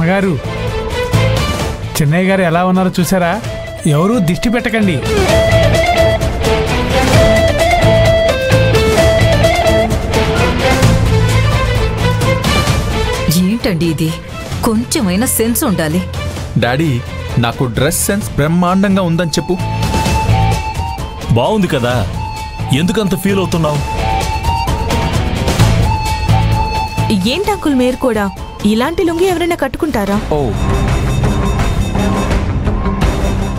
నాన్నగారు, చిన్నయ్య గారు ఎలా ఉన్నారో చూసారా? ఎవరూ దిష్టి పెట్టకండి. ఏంటండి ఇది? కొంచెమైనా సెన్స్ ఉండాలి. డాడీ, నాకు డ్రెస్ సెన్స్ బ్రహ్మాండంగా ఉందని చెప్పు. బాగుంది కదా, ఎందుకంత ఫీల్ అవుతున్నావు? ఏంటి అంకుల్ మీరు కూడా ఇలాంటి లుంగి ఎవరైనా కట్టుకుంటారా? ఓ,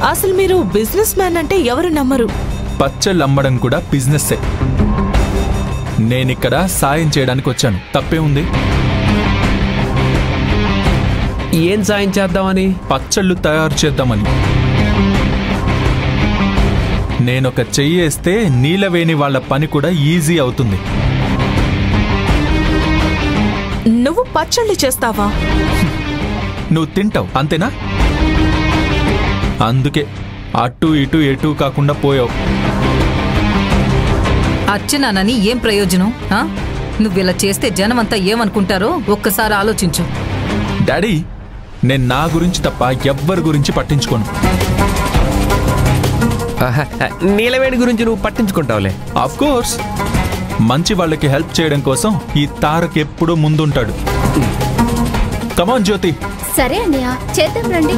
అసలు మీరు బిజినెస్ మ్యాన్ అంటే ఎవరు నమ్మరు. పచ్చళ్ళు అమ్మడం కూడా బిజినెస్సే. నేనిక్కడ సాయం చేయడానికి వచ్చాను, తప్పే ఉంది? ఏం సాయం చేద్దామని? పచ్చళ్ళు తయారు చేద్దామని. నేనొక చెయ్యి వేస్తే నీలవేణి వాళ్ళ పని కూడా ఈజీ అవుతుంది. నువ్వు పచ్చళ్ళు చేస్తావా? నువ్వు తింటావు అంతేనా? అందుకే అటు ఇటు ఎటు కాకుండా పోయావు. అర్చనానని ఏం ప్రయోజనం? నువ్విలా చేస్తే జనమంతా ఏమనుకుంటారో ఒక్కసారి ఆలోచించు. డాడీ, నేను నా గురించి తప్ప ఎవ్వరి గురించి పట్టించుకోను. నీలవేణి గురించి నువ్వు పట్టించుకుంటావులే. ఆఫ్ కోర్స్, మంచి వాళ్ళకి హెల్ప్ చేయడం కోసం ఈ తారక్ ఎప్పుడూ ముందుంటాడు. కమాన్ జ్యోతి. సరే అన్నయ్య, చేద్దాం రండి.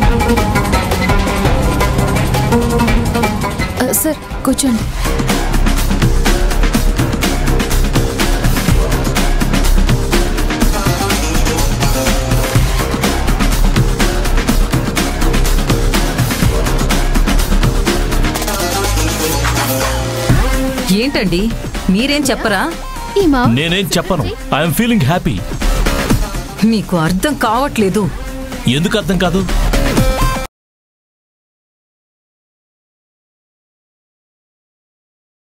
సార్ కూర్చోండి. ఏంటండి మీరేం చెప్పరా? నేనేం చెప్పను. I'm feeling happy. మీకు అర్థం కావట్లేదు. ఎందుకు అర్థం కాదు?